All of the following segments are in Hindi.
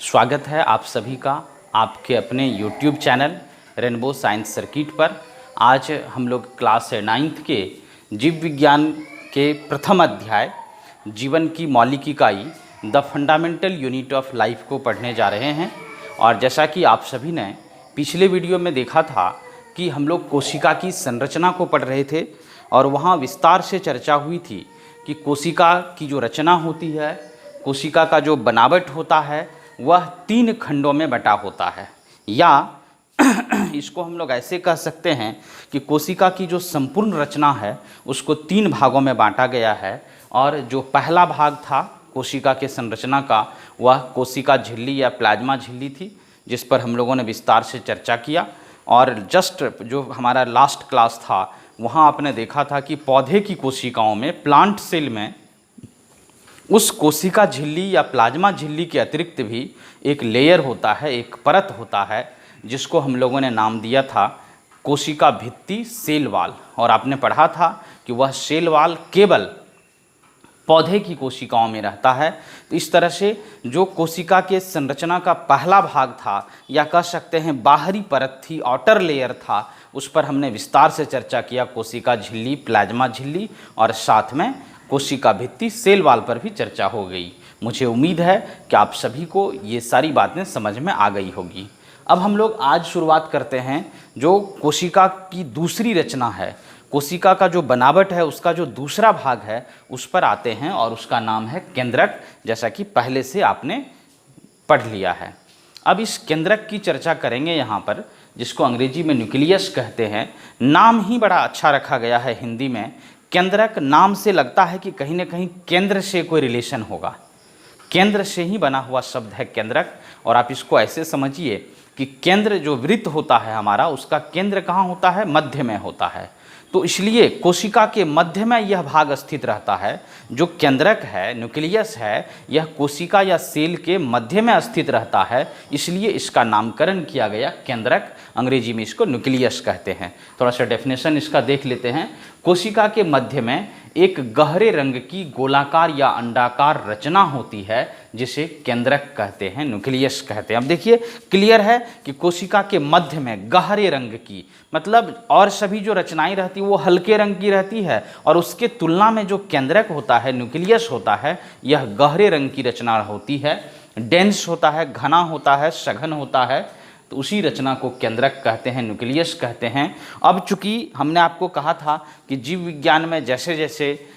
स्वागत है आप सभी का आपके अपने YouTube channel rainbow science circuit पर। आज हम लोग क्लास 9th के जीव विज्ञान के प्रथम अध्याय जीवन की मौलिक इकाई the fundamental unit of life को पढ़ने जा रहे हैं। और जैसा कि आप सभी ने पिछले वीडियो में देखा था कि हम लोग कोशिका की संरचना को पढ़ रहे थे और वहाँ विस्तार से चर्चा हुई थी कि कोशिका की जो रचना होती है, कोशिका का जो बनावट होता है वह 3 खंडों में बटा होता है, या इसको हम लोग ऐसे कह सकते हैं कि कोशिका की जो संपूर्ण रचना है उसको 3 भागों में बांटा गया है। और जो पहला भाग था कोशिका के संरचना का वह कोशिका झिल्ली या प्लाज्मा झिल्ली थी, जिस पर हम लोगों ने विस्तार से चर्चा किया। और जस्ट जो हमारा लास्ट क्लास था वहाँ आपने देखा था कि पौधे की कोशिकाओं में, प्लांट सेल में, उस कोशिका झिल्ली या प्लाज्मा झिल्ली के अतिरिक्त भी एक लेयर होता है, एक परत होता है, जिसको हम लोगों ने नाम दिया था कोशिका भित्ति, सेल वाल। और आपने पढ़ा था कि वह सेल वाल केवल पौधे की कोशिकाओं में रहता है। तो इस तरह से जो कोशिका के संरचना का पहला भाग था, या कह सकते हैं बाहरी परत थी, आउटर लेयर था, उस पर हमने विस्तार से चर्चा किया, कोशिका झिल्ली, प्लाज्मा झिल्ली, और साथ में कोशिका भित्ति, सेल वाल पर भी चर्चा हो गई। मुझे उम्मीद है कि आप सभी को ये सारी बातें समझ में आ गई होगी। अब हम लोग आज शुरुआत करते हैं जो कोशिका की दूसरी रचना है, कोशिका का जो बनावट है उसका जो दूसरा भाग है उस पर आते हैं, और उसका नाम है केंद्रक, जैसा कि पहले से आपने पढ़ लिया है। अब इस केंद्रक की चर्चा करेंगे यहाँ पर, जिसको अंग्रेजी में न्यूक्लियस कहते हैं। नाम ही बड़ा अच्छा रखा गया है हिंदी में। केंद्रक नाम से लगता है कि कहीं ना कहीं केंद्र से कोई रिलेशन होगा, केंद्र से ही बना हुआ शब्द है केंद्रक। और आप इसको ऐसे समझिए कि केंद्र जो वृत्त होता है हमारा, उसका केंद्र कहाँ होता है? मध्य में होता है। तो इसलिए कोशिका के मध्य में यह भाग स्थित रहता है। जो केंद्रक है, न्यूक्लियस है, यह कोशिका या सेल के मध्य में स्थित रहता है, इसलिए इसका नामकरण किया गया केंद्रक। अंग्रेजी में इसको न्यूक्लियस कहते हैं। थोड़ा सा डेफिनेशन इसका देख लेते हैं। कोशिका के मध्य में एक गहरे रंग की गोलाकार या अंडाकार रचना होती है, जिसे केंद्रक कहते हैं, न्यूक्लियस कहते हैं। अब देखिए, क्लियर है कि कोशिका के मध्य में गहरे रंग की, मतलब और सभी जो रचनाएं रहती वो हल्के रंग की रहती है, और उसके तुलना में जो केंद्रक होता है, न्यूक्लियस होता है, यह गहरे रंग की रचना होती है, डेंस होता है, घना होता है, सघन होता है। तो उसी रचना को केंद्रक कहते हैं, न्यूक्लियस कहते हैं। अब चूंकि हमने आपको कहा था कि जीव विज्ञान में जैसे जैसे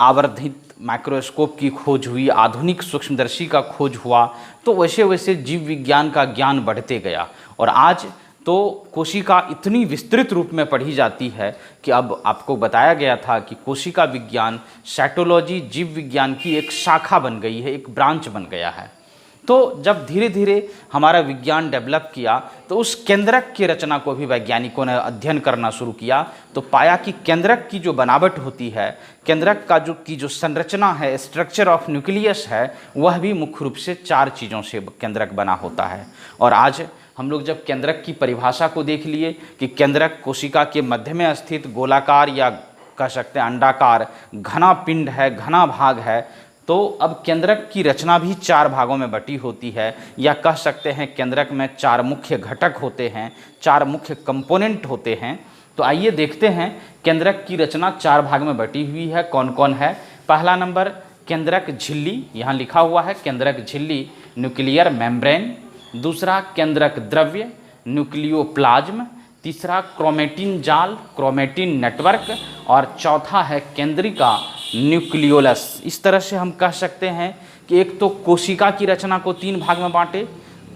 आवर्धित माइक्रोस्कोप की खोज हुई, आधुनिक सूक्ष्मदर्शी का खोज हुआ, तो वैसे वैसे जीव विज्ञान का ज्ञान बढ़ते गया। और आज तो कोशिका इतनी विस्तृत रूप में पढ़ी जाती है कि अब आपको बताया गया था कि कोशिका विज्ञान, साइटोलॉजी, जीव विज्ञान की एक शाखा बन गई है, एक ब्रांच बन गया है। तो जब धीरे धीरे हमारा विज्ञान डेवलप किया, तो उस केंद्रक की रचना को भी वैज्ञानिकों ने अध्ययन करना शुरू किया, तो पाया कि केंद्रक की जो बनावट होती है, केंद्रक का जो संरचना है, स्ट्रक्चर ऑफ न्यूक्लियस है, वह भी मुख्य रूप से 4 चीज़ों से केंद्रक बना होता है। और आज हम लोग जब केंद्रक की परिभाषा को देख लिए कि केंद्रक कोशिका के मध्य में स्थित गोलाकार या कह सकते हैं अंडाकार घना पिंड है, घना भाग है, तो अब केंद्रक की रचना भी 4 भागों में बटी होती है, या कह सकते हैं केंद्रक में 4 मुख्य घटक होते हैं, 4 मुख्य कंपोनेंट होते हैं। तो आइए देखते हैं केंद्रक की रचना 4 भाग में बटी हुई है, कौन कौन है। पहला नंबर केंद्रक झिल्ली, यहाँ लिखा हुआ है केंद्रक झिल्ली, न्यूक्लियर मेम्ब्रेन। दूसरा केंद्रक द्रव्य, न्यूक्लियोप्लाज्म। तीसरा क्रोमेटिन जाल, क्रोमेटिन नेटवर्क। और चौथा है केंद्रिका, न्यूक्लियोलस। इस तरह से हम कह सकते हैं कि एक तो कोशिका की रचना को 3 भाग में बांटे,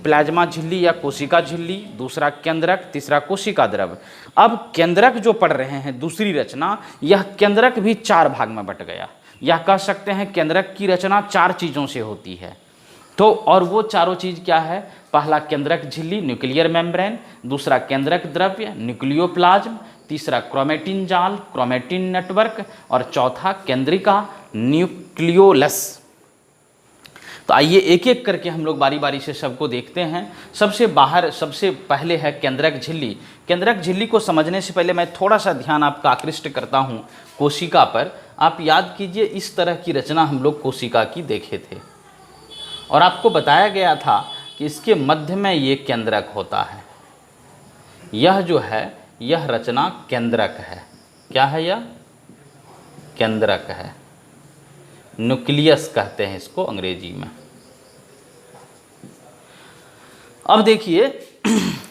प्लाज्मा झिल्ली या कोशिका झिल्ली, दूसरा केंद्रक, तीसरा कोशिका द्रव्य। अब केंद्रक जो पढ़ रहे हैं, दूसरी रचना, यह केंद्रक भी 4 भाग में बट गया। यह कह सकते हैं केंद्रक की रचना 4 चीज़ों से होती है। तो और वो चारों चीज़ क्या है? पहला केंद्रक झिल्ली, न्यूक्लियर मेम्ब्रेन। दूसरा केंद्रक द्रव्य, न्यूक्लियोप्लाज्म। तीसरा क्रोमेटिन जाल, क्रोमेटिन नेटवर्क। और चौथा केंद्रिका, न्यूक्लियोलस। तो आइए एक एक करके हम लोग बारी बारी से सबको देखते हैं। सबसे पहले है केंद्रक झिल्ली। केंद्रक झिल्ली को समझने से पहले मैं थोड़ा सा ध्यान आपका आकृष्ट करता हूँ कोशिका पर। आप याद कीजिए, इस तरह की रचना हम लोग कोशिका की देखे थे, और आपको बताया गया था कि कि इसके मध्य में ये केंद्रक होता है। यह जो है यह रचना केंद्रक है। क्या है यह? केंद्रक है। न्यूक्लियस कहते हैं इसको अंग्रेजी में। अब देखिए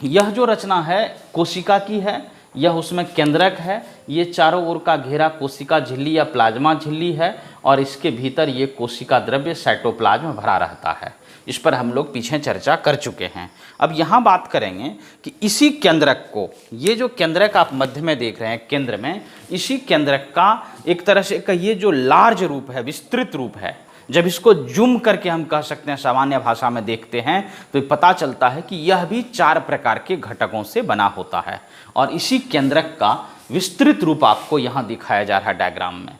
यह जो रचना है कोशिका की है, यह उसमें केंद्रक है। ये चारों ओर का घेरा कोशिका झिल्ली या प्लाज्मा झिल्ली है और इसके भीतर ये कोशिका द्रव्य साइटोप्लाज्म भरा रहता है। इस पर हम लोग पीछे चर्चा कर चुके हैं। अब यहाँ बात करेंगे कि इसी केंद्रक को, ये जो केंद्रक आप मध्य में देख रहे हैं केंद्र में, इसी केंद्रक का एक तरह से का ये जो लार्ज रूप है, विस्तृत रूप है, जब इसको जूम करके हम कह सकते हैं सामान्य भाषा में देखते हैं तो पता चलता है कि यह भी 4 प्रकार के घटकों से बना होता है। और इसी केंद्रक का विस्तृत रूप आपको यहाँ दिखाया जा रहा है डायग्राम में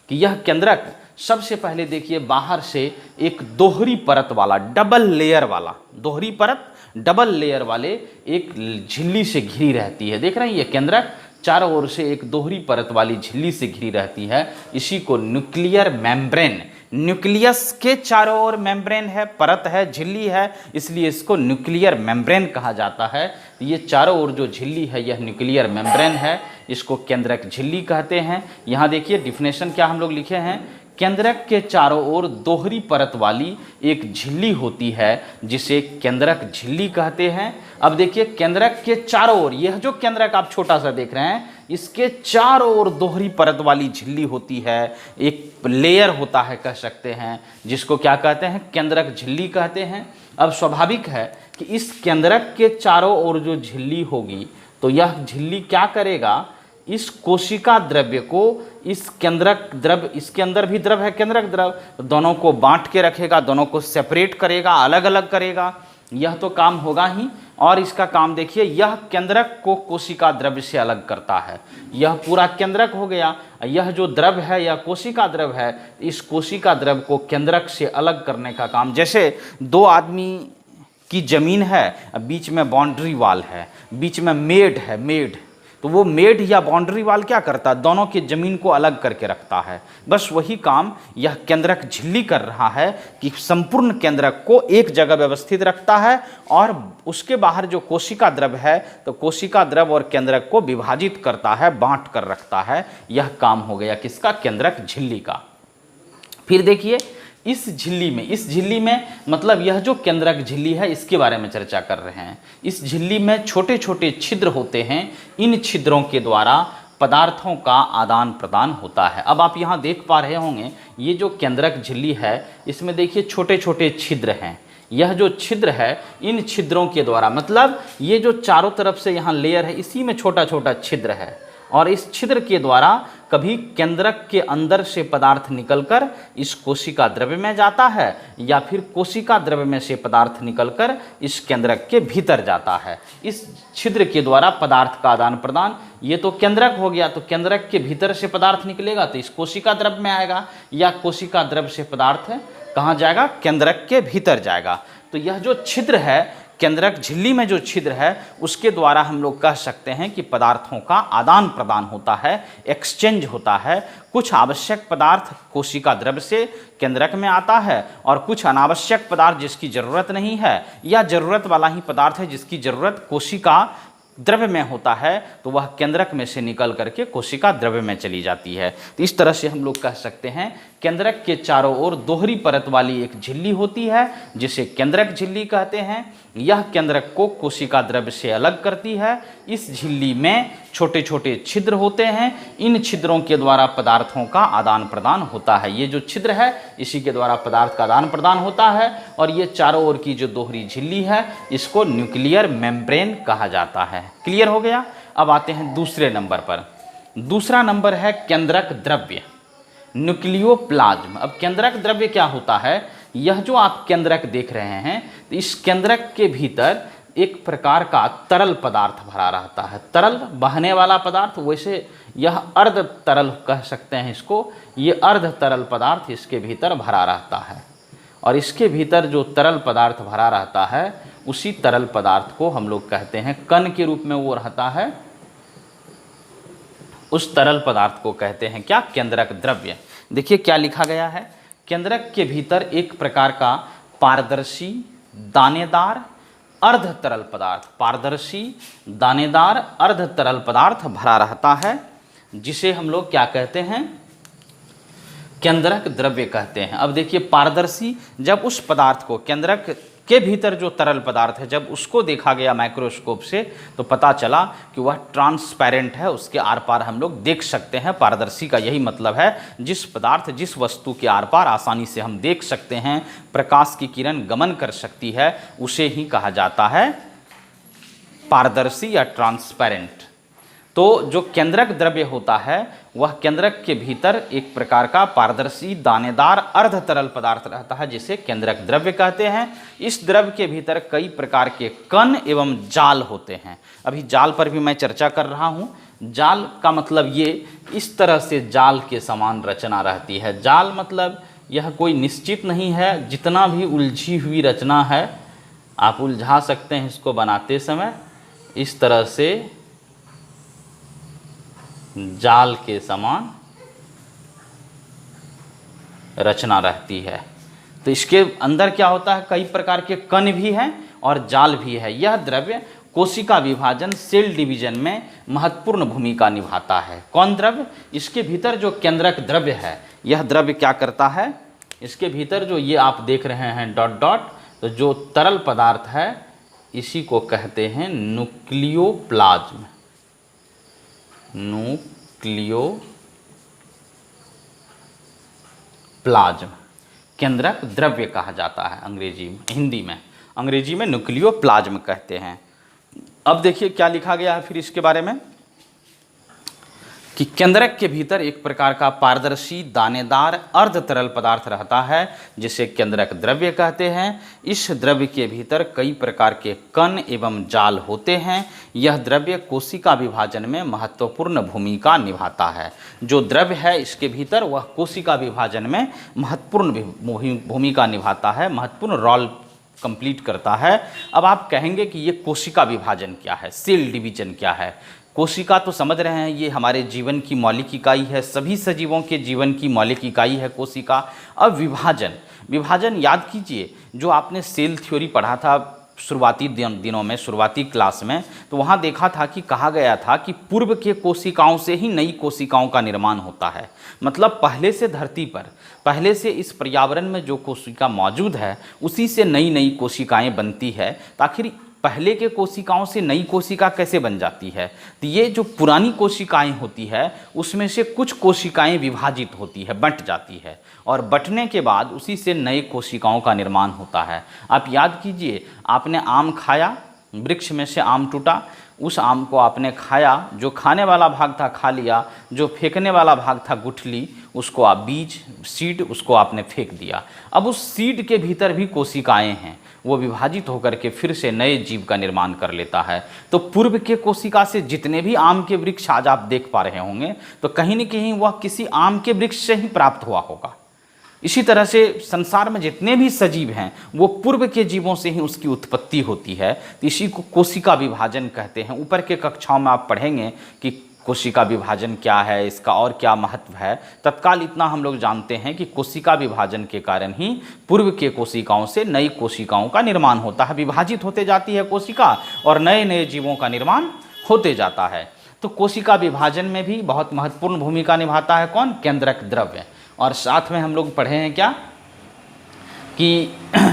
कि यह केंद्रक सबसे पहले देखिए बाहर से एक दोहरी परत वाला, डबल लेयर वाला, दोहरी परत डबल लेयर वाले एक झिल्ली से घिरी रहती है। देख रहे हैं ये केंद्रक चारों ओर से एक दोहरी परत वाली झिल्ली से घिरी रहती है। इसी को न्यूक्लियर मेम्ब्रेन, न्यूक्लियस के चारों ओर मेम्ब्रेन है, परत है, झिल्ली है, इसलिए इसको न्यूक्लियर मेम्ब्रेन कहा जाता है। ये चारों ओर जो झिल्ली है यह न्यूक्लियर मेम्ब्रेन है, इसको केंद्रक झिल्ली कहते हैं। यहाँ देखिए डिफिनेशन क्या हम लोग लिखे हैं, केंद्रक के चारों ओर दोहरी परत वाली एक झिल्ली होती है जिसे केंद्रक झिल्ली कहते हैं। अब देखिए केंद्रक के चारों ओर, यह जो केंद्रक आप छोटा सा देख रहे हैं, इसके चारों ओर दोहरी परत वाली झिल्ली होती है, एक लेयर होता है कह सकते हैं, जिसको क्या कहते हैं, केंद्रक झिल्ली कहते हैं। अब स्वाभाविक है कि इस केंद्रक के चारों ओर जो झिल्ली होगी तो यह झिल्ली क्या करेगा, इस कोशिका द्रव्य को, इस केंद्रक द्रव्य, इसके अंदर भी द्रव है केंद्रक द्रव, दोनों को बांट के रखेगा, दोनों को सेपरेट करेगा, अलग अलग करेगा, यह तो काम होगा ही। और इसका काम देखिए, यह केंद्रक को कोशिका द्रव्य से अलग करता है। यह पूरा केंद्रक हो गया, यह जो द्रव है यह कोशिका द्रव है, इस कोशिका द्रव को केंद्रक से अलग करने का काम, जैसे 2 आदमी की जमीन है, बीच में बाउंड्री वाल है, बीच में मेड है, मेड, तो वो मेड या बाउंड्री वाल क्या करता है, दोनों की जमीन को अलग करके रखता है। बस वही काम यह केंद्रक झिल्ली कर रहा है कि संपूर्ण केंद्रक को एक जगह व्यवस्थित रखता है और उसके बाहर जो कोशिका द्रव है तो कोशिका द्रव और केंद्रक को विभाजित करता है, बांट कर रखता है। यह काम हो गया किसका, केंद्रक झिल्ली का। फिर देखिए इस झिल्ली में मतलब यह जो केंद्रक झिल्ली है इसके बारे में चर्चा कर रहे हैं। इस झिल्ली में छोटे छोटे छिद्र होते हैं, इन छिद्रों के द्वारा पदार्थों का आदान प्रदान होता है। अब आप यहाँ देख पा रहे होंगे ये जो केंद्रक झिल्ली है इसमें देखिए छोटे छोटे छिद्र हैं। यह जो छिद्र है इन छिद्रों के द्वारा, मतलब ये जो चारों तरफ से यहाँ लेयर है इसी में छोटा छोटा छिद्र है और इस छिद्र के द्वारा कभी केंद्रक के अंदर से पदार्थ निकलकर इस कोशिका द्रव्य में जाता है या फिर कोशिका द्रव्य में से पदार्थ निकलकर इस केंद्रक के भीतर जाता है। इस छिद्र के द्वारा पदार्थ का आदान प्रदान, ये तो केंद्रक हो गया, तो केंद्रक के भीतर से पदार्थ निकलेगा तो इस कोशिका द्रव्य में आएगा, या कोशिका द्रव्य से पदार्थ कहाँ जाएगा, केंद्रक के भीतर जाएगा। तो यह जो छिद्र है केंद्रक झिल्ली में जो छिद्र है उसके द्वारा हम लोग कह सकते हैं कि पदार्थों का आदान प्रदान होता है, एक्सचेंज होता है। कुछ आवश्यक पदार्थ कोशिका द्रव्य से केंद्रक में आता है और कुछ अनावश्यक पदार्थ जिसकी ज़रूरत नहीं है या ज़रूरत वाला ही पदार्थ है जिसकी ज़रूरत कोशिका द्रव्य में होता है तो वह केंद्रक में से निकल करके कोशिका द्रव्य में चली जाती है। तो इस तरह से हम लोग कह सकते हैं केंद्रक के चारों ओर दोहरी परत वाली एक झिल्ली होती है जिसे केंद्रक झिल्ली कहते हैं। यह केंद्रक को कोशिका द्रव्य से अलग करती है। इस झिल्ली में छोटे छोटे छिद्र होते हैं, इन छिद्रों के द्वारा पदार्थों का आदान प्रदान होता है। ये जो छिद्र है इसी के द्वारा पदार्थ का आदान प्रदान होता है और ये चारों ओर की जो दोहरी झिल्ली है इसको न्यूक्लियर मेम्ब्रेन कहा जाता है। क्लियर हो गया। अब आते हैं दूसरे नंबर पर। दूसरा नंबर है केंद्रक द्रव्य, न्यूक्लियोप्लाज्म। अब केंद्रक द्रव्य क्या होता है, यह जो आप केंद्रक देख रहे हैं तो इस केंद्रक के भीतर एक प्रकार का तरल पदार्थ भरा रहता है, तरल बहने वाला पदार्थ। वैसे यह अर्ध तरल कह सकते हैं इसको, ये अर्ध तरल पदार्थ इसके भीतर भरा रहता है और इसके भीतर जो तरल पदार्थ भरा रहता है उसी तरल पदार्थ को हम लोग कहते हैं कण के रूप में वो रहता है, उस तरल पदार्थ को कहते हैं क्या, केंद्रक द्रव्य। देखिए क्या लिखा गया है, केंद्रक के भीतर एक प्रकार का पारदर्शी दानेदार अर्ध तरल पदार्थ, पारदर्शी दानेदार अर्ध तरल पदार्थ भरा रहता है, जिसे हम लोग क्या कहते हैं, केंद्रक द्रव्य कहते हैं। अब देखिए पारदर्शी, जब उस पदार्थ को, केंद्रक के भीतर जो तरल पदार्थ है, जब उसको देखा गया माइक्रोस्कोप से तो पता चला कि वह ट्रांसपेरेंट है, उसके आर पार हम लोग देख सकते हैं। पारदर्शी का यही मतलब है, जिस पदार्थ, जिस वस्तु के आर पार आसानी से हम देख सकते हैं, प्रकाश की किरण गमन कर सकती है, उसे ही कहा जाता है पारदर्शी या ट्रांसपेरेंट। तो जो केंद्रक द्रव्य होता है वह केंद्रक के भीतर एक प्रकार का पारदर्शी दानेदार अर्ध तरल पदार्थ रहता है, जिसे केंद्रक द्रव्य कहते हैं। इस द्रव्य के भीतर कई प्रकार के कण एवं जाल होते हैं। अभी जाल पर भी मैं चर्चा कर रहा हूँ। जाल का मतलब ये, इस तरह से जाल के समान रचना रहती है। जाल मतलब यह कोई निश्चित नहीं है, जितना भी उलझी हुई रचना है आप उलझा सकते हैं इसको बनाते समय। इस तरह से जाल के समान रचना रहती है। तो इसके अंदर क्या होता है, कई प्रकार के कण भी हैं और जाल भी है। यह द्रव्य कोशिका विभाजन, सेल डिवीजन में महत्वपूर्ण भूमिका निभाता है। कौन द्रव्य? इसके भीतर जो केंद्रक द्रव्य है, यह द्रव्य क्या करता है, इसके भीतर जो ये आप देख रहे हैं डॉट डॉट, तो जो तरल पदार्थ है इसी को कहते हैं न्यूक्लियोप्लाज्म। न्यूक्लियोप्लाज्म केंद्रक द्रव्य कहा जाता है अंग्रेजी में, हिंदी में, अंग्रेजी में न्यूक्लियोप्लाज्म कहते हैं। अब देखिए क्या लिखा गया है फिर इसके बारे में, कि केंद्रक के भीतर एक प्रकार का पारदर्शी दानेदार अर्ध तरल पदार्थ रहता है, जिसे केंद्रक द्रव्य कहते हैं। इस द्रव्य के भीतर कई प्रकार के कण एवं जाल होते हैं। यह द्रव्य कोशिका विभाजन में महत्वपूर्ण भूमिका निभाता है। जो द्रव्य है इसके भीतर, वह कोशिका विभाजन में महत्वपूर्ण भूमिका निभाता है, महत्वपूर्ण रोल कंप्लीट करता है। अब आप कहेंगे कि ये कोशिका विभाजन क्या है, सेल डिवीजन क्या है। कोशिका तो समझ रहे हैं, ये हमारे जीवन की मौलिक इकाई है, सभी सजीवों के जीवन की मौलिक इकाई है कोशिका। अब विभाजन, विभाजन याद कीजिए, जो आपने सेल थ्योरी पढ़ा था शुरुआती दिनों में, शुरुआती क्लास में, तो वहाँ देखा था कि कहा गया था कि पूर्व के कोशिकाओं से ही नई कोशिकाओं का निर्माण होता है। मतलब पहले से धरती पर, पहले से इस पर्यावरण में जो कोशिका मौजूद है उसी से नई नई कोशिकाएं बनती है। तो आखिर पहले के कोशिकाओं से नई कोशिका कैसे बन जाती है, तो ये जो पुरानी कोशिकाएं होती है उसमें से कुछ कोशिकाएं विभाजित होती है, बंट जाती है, और बंटने के बाद उसी से नए कोशिकाओं का निर्माण होता है। आप याद कीजिए, आपने आम खाया, वृक्ष में से आम टूटा, उस आम को आपने खाया, जो खाने वाला भाग था खा लिया, जो फेंकने वाला भाग था गुठली, उसको आप बीज, सीड, उसको आपने फेंक दिया। अब उस सीड के भीतर भी कोशिकाएं हैं, वो विभाजित होकर के फिर से नए जीव का निर्माण कर लेता है। तो पूर्व के कोशिका से जितने भी आम के वृक्ष आज आप देख पा रहे होंगे, तो कहीं न कहीं वह किसी आम के वृक्ष से ही प्राप्त हुआ होगा। इसी तरह से संसार में जितने भी सजीव हैं वो पूर्व के जीवों से ही उसकी उत्पत्ति होती है। तो इसी को कोशिका विभाजन कहते हैं। ऊपर के कक्षाओं में आप पढ़ेंगे कि कोशिका विभाजन क्या है, इसका और क्या महत्व है। तत्काल इतना हम लोग जानते हैं कि कोशिका विभाजन के कारण ही पूर्व के कोशिकाओं से नई कोशिकाओं का निर्माण होता है, विभाजित होते जाती है कोशिका और नए नए जीवों का निर्माण होते जाता है। तो कोशिका विभाजन में भी बहुत महत्वपूर्ण भूमिका निभाता है कौन? केंद्रक द्रव्य। और साथ में हम लोग पढ़े हैं क्या कि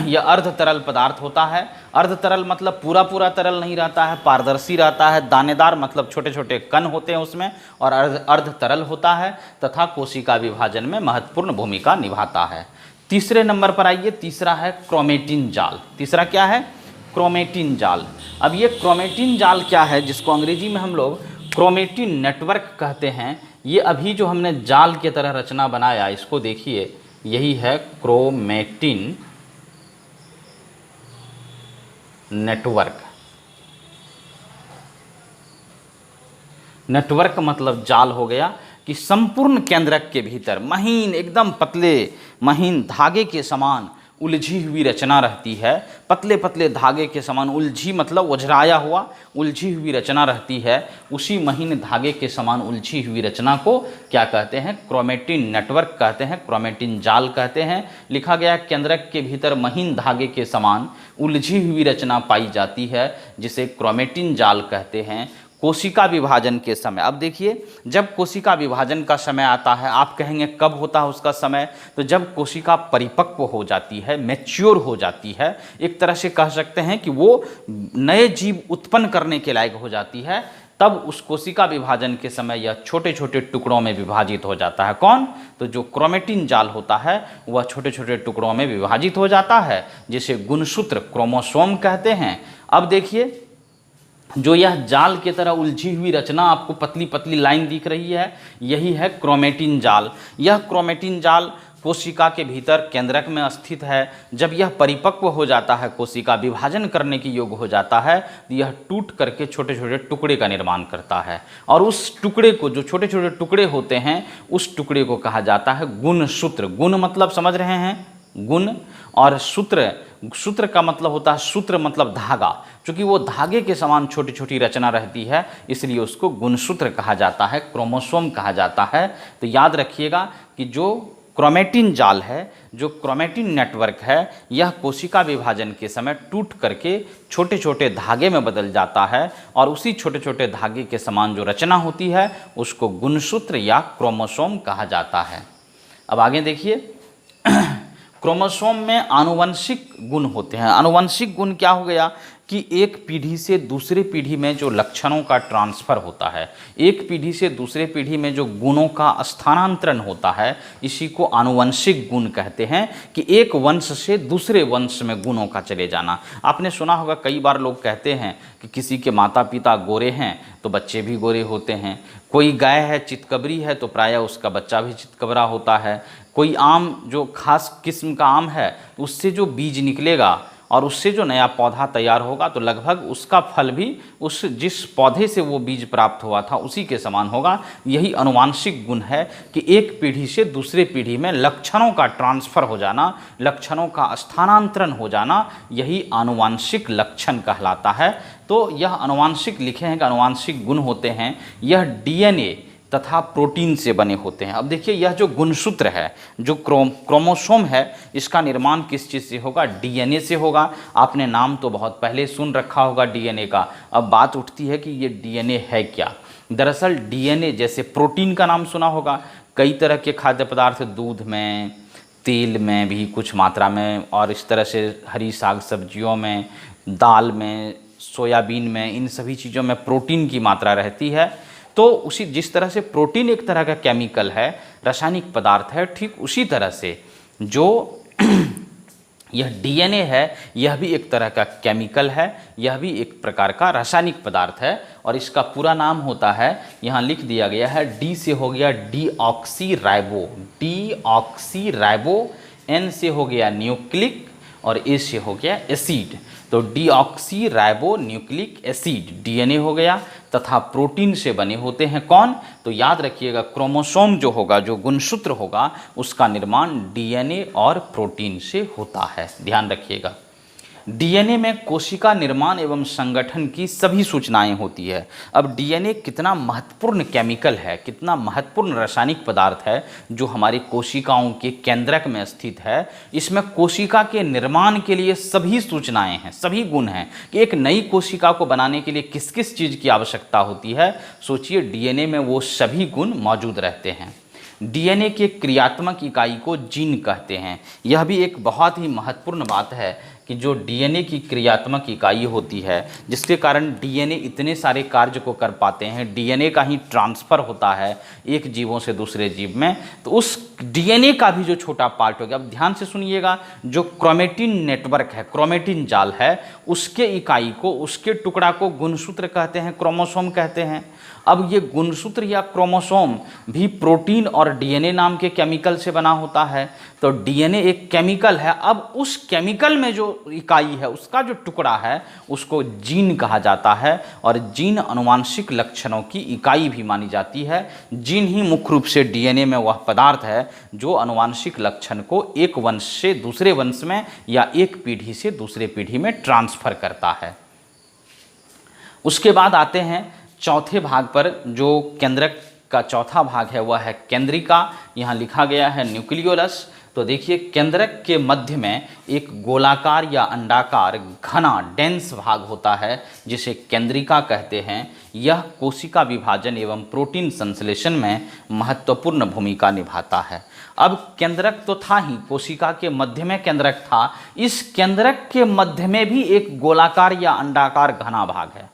यह अर्ध तरल पदार्थ होता है। अर्ध तरल मतलब पूरा पूरा तरल नहीं रहता है, पारदर्शी रहता है। दानेदार मतलब छोटे छोटे कण होते हैं उसमें, और अर्ध तरल होता है तथा कोशिका विभाजन में महत्वपूर्ण भूमिका निभाता है। तीसरे नंबर पर आइए, तीसरा है क्रोमेटिन जाल। तीसरा क्या है? क्रोमेटिन जाल। अब ये क्रोमेटिन जाल क्या है, जिसको अंग्रेजी में हम लोग क्रोमेटिन नेटवर्क कहते हैं। ये अभी जो हमने जाल की तरह रचना बनाया, इसको देखिए, यही है क्रोमेटिन नेटवर्क। नेटवर्क मतलब जाल हो गया कि संपूर्ण केंद्रक के भीतर महीन, एकदम पतले महीन धागे के समान उलझी हुई रचना रहती है, पतले पतले धागे के समान, उलझी मतलब उझराया हुआ, उलझी हुई रचना रहती है, उसी महीन धागे के समान उलझी हुई रचना को क्या कहते हैं? क्रोमेटिन नेटवर्क कहते हैं, क्रोमेटिन जाल कहते हैं। लिखा गया केंद्रक के भीतर महीन धागे के समान उलझी हुई रचना पाई जाती है, जिसे क्रोमेटिन जाल कहते हैं। कोशिका विभाजन के समय, अब देखिए जब कोशिका विभाजन का समय आता है, आप कहेंगे कब होता है उसका समय? तो जब कोशिका परिपक्व हो जाती है, मैच्योर हो जाती है, एक तरह से कह सकते हैं कि वो नए जीव उत्पन्न करने के लायक हो जाती है, तब उस कोशिका विभाजन के समय यह छोटे छोटे टुकड़ों में विभाजित हो जाता है। कौन? तो जो क्रोमेटिन जाल होता है वह छोटे छोटे टुकड़ों में विभाजित हो जाता है, जिसे गुणसूत्र क्रोमोसोम कहते हैं। अब देखिए जो यह जाल की तरह उलझी हुई रचना आपको पतली पतली लाइन दिख रही है, यही है क्रोमेटिन जाल। यह क्रोमेटिन जाल कोशिका के भीतर केंद्रक में स्थित है। जब यह परिपक्व हो जाता है, कोशिका विभाजन करने के योग्य हो जाता है, तो यह टूट करके छोटे छोटे टुकड़े का निर्माण करता है, और उस टुकड़े को, जो छोटे छोटे टुकड़े होते हैं, उस टुकड़े को कहा जाता है गुणसूत्र। गुण मतलब समझ रहे हैं, गुण, और सूत्र, सूत्र का मतलब होता है, सूत्र मतलब धागा, क्योंकि वो धागे के समान छोटी छोटी रचना रहती है, इसलिए उसको गुणसूत्र कहा जाता है, क्रोमोसोम कहा जाता है। तो याद रखिएगा कि जो क्रोमेटिन जाल है, जो क्रोमेटिन नेटवर्क है, यह कोशिका विभाजन के समय टूट करके छोटे छोटे धागे में बदल जाता है, और उसी छोटे छोटे धागे के समान जो रचना होती है उसको गुणसूत्र या क्रोमोसोम कहा जाता है। अब आगे देखिए क्रोमोसोम में आनुवंशिक गुण होते हैं। आनुवंशिक गुण क्या हो गया कि एक पीढ़ी से दूसरे पीढ़ी में जो लक्षणों का ट्रांसफ़र होता है, एक पीढ़ी से दूसरे पीढ़ी में जो गुणों का स्थानांतरण होता है, इसी को आनुवंशिक गुण कहते हैं, कि एक वंश से दूसरे वंश में गुणों का चले जाना। आपने सुना होगा, कई बार लोग कहते हैं कि किसी के माता पिता गोरे हैं तो बच्चे भी गोरे होते हैं, कोई गाय है चितकबरी है तो प्रायः उसका बच्चा भी चितकबरा होता है, कोई आम जो खास किस्म का आम है उससे जो बीज निकलेगा और उससे जो नया पौधा तैयार होगा तो लगभग उसका फल भी उस जिस पौधे से वो बीज प्राप्त हुआ था उसी के समान होगा। यही आनुवांशिक गुण है कि एक पीढ़ी से दूसरे पीढ़ी में लक्षणों का ट्रांसफ़र हो जाना, लक्षणों का स्थानांतरण हो जाना, यही आनुवांशिक लक्षण कहलाता है। तो यह आनुवांशिक लिखे हैं कि आनुवांशिक गुण होते हैं, यह डीएनए तथा प्रोटीन से बने होते हैं। अब देखिए यह जो गुणसूत्र है, जो क्रोमोसोम है, इसका निर्माण किस चीज़ से होगा? डीएनए से होगा। आपने नाम तो बहुत पहले सुन रखा होगा डीएनए का। अब बात उठती है कि ये डीएनए है क्या? दरअसल डीएनए, जैसे प्रोटीन का नाम सुना होगा, कई तरह के खाद्य पदार्थ, दूध में, तेल में भी कुछ मात्रा में, और इस तरह से हरी साग सब्जियों में, दाल में, सोयाबीन में, इन सभी चीज़ों में प्रोटीन की मात्रा रहती है। तो उसी जिस तरह से प्रोटीन एक तरह का केमिकल है, रासायनिक पदार्थ है, ठीक उसी तरह से जो यह डीएनए है, यह भी एक तरह का केमिकल है, यह भी एक प्रकार का रासायनिक पदार्थ है। और इसका पूरा नाम होता है, यहाँ लिख दिया गया है, डी से हो गया डीऑक्सीराइबो, डीऑक्सीराइबो, एन से हो गया न्यूक्लिक, और ए से हो गया एसिड। तो डीऑक्सीराइबो न्यूक्लिक एसिड डीएनए हो गया, तथा प्रोटीन से बने होते हैं कौन? तो याद रखिएगा क्रोमोसोम जो होगा, जो गुणसूत्र होगा, उसका निर्माण डीएनए और प्रोटीन से होता है। ध्यान रखिएगा, डीएनए में कोशिका निर्माण एवं संगठन की सभी सूचनाएं होती है। अब डीएनए कितना महत्वपूर्ण केमिकल है, कितना महत्वपूर्ण रासायनिक पदार्थ है, जो हमारी कोशिकाओं के केंद्रक में स्थित है। इसमें कोशिका के निर्माण के लिए सभी सूचनाएं हैं, सभी गुण हैं, कि एक नई कोशिका को बनाने के लिए किस किस चीज़ की आवश्यकता होती है। सोचिए, डीएनए में वो सभी गुण मौजूद रहते हैं। डीएनए के क्रियात्मक इकाई को जीन कहते हैं। यह भी एक बहुत ही महत्वपूर्ण बात है कि जो डीएनए की क्रियात्मक इकाई होती है, जिसके कारण डीएनए इतने सारे कार्य को कर पाते हैं, डीएनए का ही ट्रांसफ़र होता है एक जीवों से दूसरे जीव में, तो उस डीएनए का भी जो छोटा पार्ट हो गया। अब ध्यान से सुनिएगा, जो क्रोमेटिन नेटवर्क है, क्रोमेटिन जाल है, उसके इकाई को, उसके टुकड़ा को गुणसूत्र कहते हैं, क्रोमोसोम कहते हैं। अब ये गुणसूत्र या क्रोमोसोम भी प्रोटीन और डीएनए नाम के केमिकल से बना होता है। तो डीएनए एक केमिकल है। अब उस केमिकल में जो इकाई है, उसका जो टुकड़ा है, उसको जीन कहा जाता है। और जीन अनुवांशिक लक्षणों की इकाई भी मानी जाती है। जीन ही मुख्य रूप से डीएनए में वह पदार्थ है जो अनुवांशिक लक्षण को एक वंश से दूसरे वंश में या एक पीढ़ी से दूसरे पीढ़ी में ट्रांसफर करता है। उसके बाद आते हैं चौथे भाग पर। जो केंद्रक का चौथा भाग है वह है केंद्रिका। यहाँ लिखा गया है न्यूक्लियोलस। तो देखिए, केंद्रक के मध्य में एक गोलाकार या अंडाकार घना डेंस भाग होता है जिसे केंद्रिका कहते हैं। यह कोशिका विभाजन एवं प्रोटीन संश्लेषण में महत्वपूर्ण भूमिका निभाता है। अब केंद्रक तो था ही, कोशिका के मध्य में केंद्रक था। इस केंद्रक के मध्य में भी एक गोलाकार या अंडाकार घना भाग है।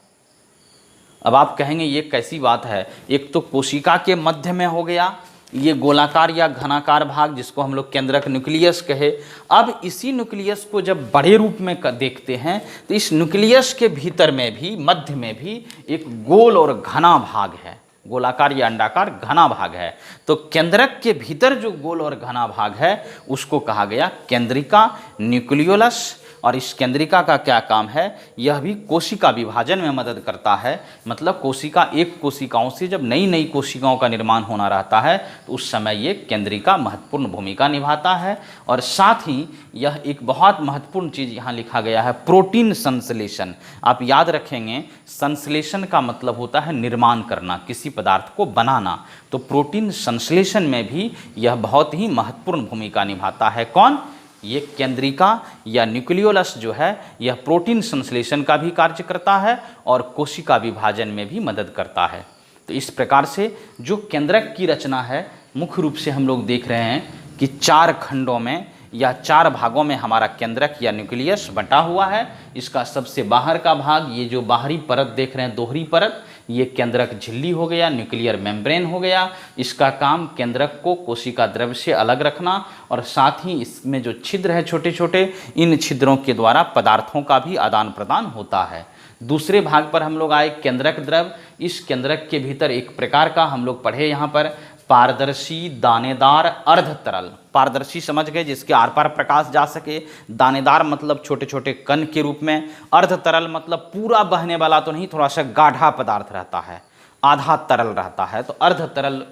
अब आप कहेंगे ये कैसी बात है, एक तो कोशिका के मध्य में हो गया ये गोलाकार या घनाकार भाग जिसको हम लोग केंद्रक न्यूक्लियस कहे। अब इसी न्यूक्लियस को जब बड़े रूप में देखते हैं तो इस न्यूक्लियस के भीतर में भी, मध्य में भी एक गोल और घना भाग है, गोलाकार या अंडाकार घना भाग है। तो केंद्रक के भीतर जो गोल और घना भाग है उसको कहा गया केंद्रिका, न्यूक्लियोलस। और इस केंद्रिका का क्या काम है, यह भी कोशिका विभाजन में मदद करता है। मतलब कोशिका, एक कोशिकाओं से जब नई नई कोशिकाओं का निर्माण होना रहता है तो उस समय ये केंद्रिका महत्वपूर्ण भूमिका निभाता है। और साथ ही यह एक बहुत महत्वपूर्ण चीज़ यहाँ लिखा गया है, प्रोटीन संश्लेषण। आप याद रखेंगे, संश्लेषण का मतलब होता है निर्माण करना, किसी पदार्थ को बनाना। तो प्रोटीन संश्लेषण में भी यह बहुत ही महत्वपूर्ण भूमिका निभाता है। कौन? ये केंद्रिका या न्यूक्लियोलस जो है यह प्रोटीन संश्लेषण का भी कार्य करता है और कोशिका विभाजन में भी मदद करता है। तो इस प्रकार से जो केंद्रक की रचना है मुख्य रूप से हम लोग देख रहे हैं कि 4 खंडों में या 4 भागों में हमारा केंद्रक या न्यूक्लियस बटा हुआ है। इसका सबसे बाहर का भाग, ये जो बाहरी परत देख रहे हैं, दोहरी परत, ये केंद्रक झिल्ली हो गया, न्यूक्लियर मेम्ब्रेन हो गया। इसका काम केंद्रक को कोशिका द्रव्य से अलग रखना और साथ ही इसमें जो छिद्र है छोटे छोटे, इन छिद्रों के द्वारा पदार्थों का भी आदान प्रदान होता है। दूसरे भाग पर हम लोग आए केंद्रक द्रव्य। इस केंद्रक के भीतर एक प्रकार का हम लोग पढ़े यहाँ पर पारदर्शी, दानेदार, अर्ध तरल। पारदर्शी समझ गए, जिसके आर पार प्रकाश जा सके। दानेदार मतलब छोटे छोटे कण के रूप में। अर्ध तरल मतलब पूरा बहने वाला तो नहीं, थोड़ा सा गाढ़ा पदार्थ रहता है, आधा तरल रहता है। तो अर्ध तरल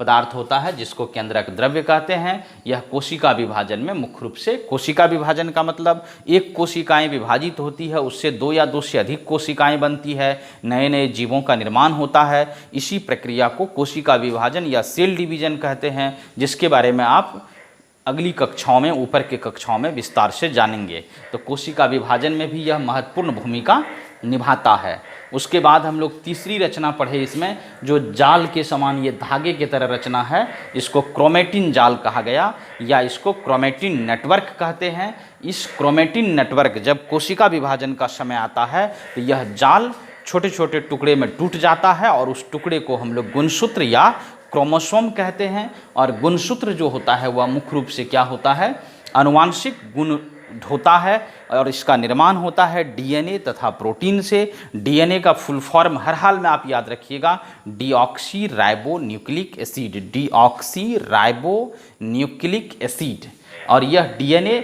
पदार्थ होता है जिसको केंद्रक द्रव्य कहते हैं। यह कोशिका विभाजन में मुख्य रूप से, कोशिका विभाजन का मतलब एक कोशिकाएं विभाजित होती है, उससे 2 या 2 से अधिक कोशिकाएं बनती है, नए नए जीवों का निर्माण होता है। इसी प्रक्रिया को कोशिका विभाजन या सेल डिवीजन कहते हैं, जिसके बारे में आप अगली कक्षाओं में, ऊपर के कक्षाओं में विस्तार से जानेंगे। तो कोशिका विभाजन में भी यह महत्वपूर्ण भूमिका निभाता है। उसके बाद हम लोग तीसरी रचना पढ़े, इसमें जो जाल के समान ये धागे की तरह रचना है, इसको क्रोमेटिन जाल कहा गया या इसको क्रोमेटिन नेटवर्क कहते हैं। इस क्रोमेटिन नेटवर्क जब कोशिका विभाजन का समय आता है तो यह जाल छोटे छोटे टुकड़े में टूट जाता है और उस टुकड़े को हम लोग गुणसूत्र या क्रोमोसोम कहते हैं। और गुणसूत्र जो होता है वह मुख्य रूप से क्या होता है, अनुवांशिक गुण होता है और इसका निर्माण होता है डीएनए तथा प्रोटीन से। डीएनए का फुल फॉर्म हर हाल में आप याद रखिएगा, deoxy ribo nucleic acid, deoxy ribo nucleic acid. और यह डीएनए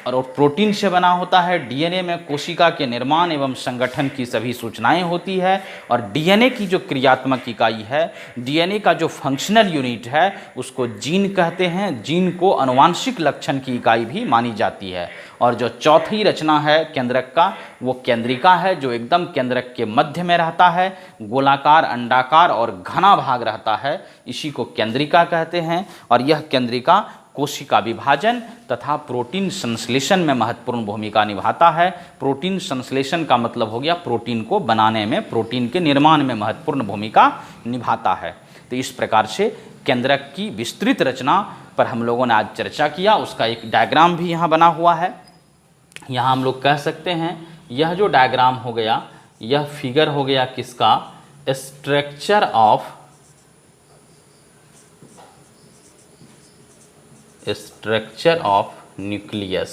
और प्रोटीन से बना होता है। डीएनए में कोशिका के निर्माण एवं संगठन की सभी सूचनाएं होती है। और डीएनए की जो क्रियात्मक इकाई है, डीएनए का जो फंक्शनल यूनिट है, उसको जीन कहते हैं। जीन को अनुवांशिक लक्षण की इकाई भी मानी जाती है। और जो चौथी रचना है केंद्रक का, वो केंद्रिका है, जो एकदम केंद्रक के मध्य में रहता है। गोलाकार, अंडाकार और घना भाग रहता है, इसी को केंद्रिका कहते हैं। और यह केंद्रिका कोशिका विभाजन तथा प्रोटीन संश्लेषण में महत्वपूर्ण भूमिका निभाता है। प्रोटीन संश्लेषण का मतलब हो गया प्रोटीन को बनाने में, प्रोटीन के निर्माण में महत्वपूर्ण भूमिका निभाता है। तो इस प्रकार से केंद्रक की विस्तृत रचना पर हम लोगों ने आज चर्चा किया। उसका एक डायग्राम भी यहाँ बना हुआ है। यहाँ हम लोग कह सकते हैं यह जो डायग्राम हो गया, यह फिगर हो गया किसका, स्ट्रक्चर ऑफ न्यूक्लियस।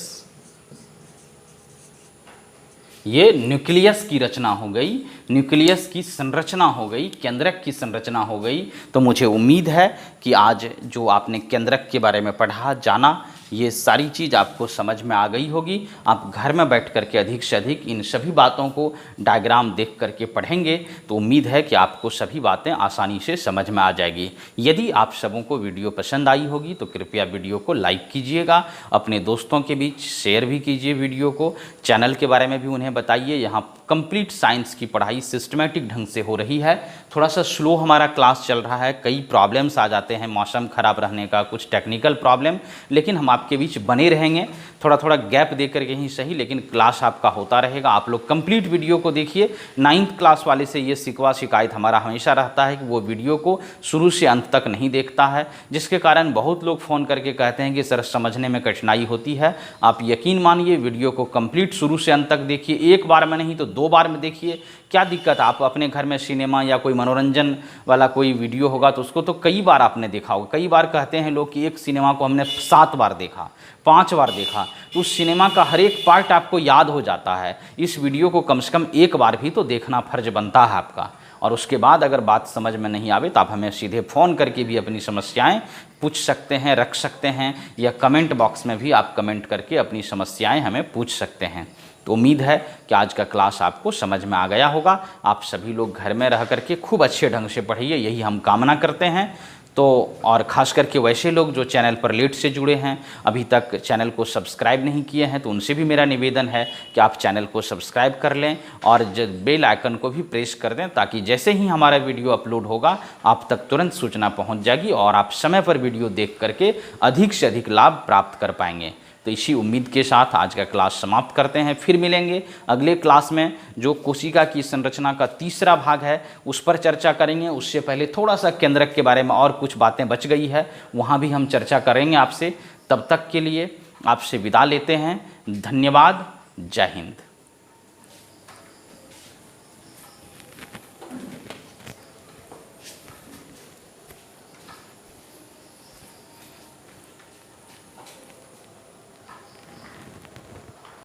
ये न्यूक्लियस की रचना हो गई, न्यूक्लियस की संरचना हो गई, केंद्रक की संरचना हो गई। तो मुझे उम्मीद है कि आज जो आपने केंद्रक के बारे में पढ़ा, जाना, ये सारी चीज़ आपको समझ में आ गई होगी। आप घर में बैठ करके अधिक से अधिक इन सभी बातों को डायग्राम देख करके पढ़ेंगे तो उम्मीद है कि आपको सभी बातें आसानी से समझ में आ जाएगी। यदि आप सबों को वीडियो पसंद आई होगी तो कृपया वीडियो को लाइक कीजिएगा, अपने दोस्तों के बीच शेयर भी कीजिए वीडियो को, चैनल के बारे में भी उन्हें बताइए। यहाँ कंप्लीट साइंस की पढ़ाई सिस्टमेटिक ढंग से हो रही है। थोड़ा सा स्लो हमारा क्लास चल रहा है, कई प्रॉब्लम्स आ जाते हैं, मौसम ख़राब रहने का, कुछ टेक्निकल प्रॉब्लम, लेकिन हम आपके बीच बने रहेंगे। थोड़ा थोड़ा गैप दे करके ही सही, लेकिन क्लास आपका होता रहेगा। आप लोग कंप्लीट वीडियो को देखिए। 9th क्लास वाले से ये शिकायत हमारा हमेशा रहता है कि वो वीडियो को शुरू से अंत तक नहीं देखता है, जिसके कारण बहुत लोग फ़ोन करके कहते हैं कि सर समझने में कठिनाई होती है। आप यकीन मानिए वीडियो को कंप्लीट शुरू से अंत तक देखिए, एक बार में नहीं तो 2 बार में देखिए। क्या दिक्कत, आप अपने घर में सिनेमा या कोई मनोरंजन वाला कोई वीडियो होगा तो उसको तो कई बार आपने देखा होगा। कई बार कहते हैं लोग कि एक सिनेमा को हमने 7 बार देखा, 5 बार देखा, तो उस सिनेमा का हर एक पार्ट आपको याद हो जाता है। इस वीडियो को कम से कम एक बार भी तो देखना फर्ज बनता है आपका। और उसके बाद अगर बात समझ में नहीं आवे तो आप हमें सीधे फ़ोन करके भी अपनी समस्याएं पूछ सकते हैं, रख सकते हैं, या कमेंट बॉक्स में भी आप कमेंट करके अपनी समस्याएं हमें पूछ सकते हैं। तो उम्मीद है कि आज का क्लास आपको समझ में आ गया होगा। आप सभी लोग घर में रह करके खूब अच्छे ढंग से पढ़िए, यही हम कामना करते हैं। तो और ख़ास करके वैसे लोग जो चैनल पर लेट से जुड़े हैं, अभी तक चैनल को सब्सक्राइब नहीं किए हैं, तो उनसे भी मेरा निवेदन है कि आप चैनल को सब्सक्राइब कर लें और बेल आइकन को भी प्रेस कर दें, ताकि जैसे ही हमारा वीडियो अपलोड होगा आप तक तुरंत सूचना पहुंच जाएगी और आप समय पर वीडियो देख करके अधिक से अधिक लाभ प्राप्त कर पाएंगे। तो इसी उम्मीद के साथ आज का क्लास समाप्त करते हैं। फिर मिलेंगे अगले क्लास में, जो कोशिका की संरचना का तीसरा भाग है उस पर चर्चा करेंगे। उससे पहले थोड़ा सा केंद्रक के बारे में और कुछ बातें बच गई है, वहाँ भी हम चर्चा करेंगे आपसे। तब तक के लिए आपसे विदा लेते हैं। धन्यवाद। जय हिंद।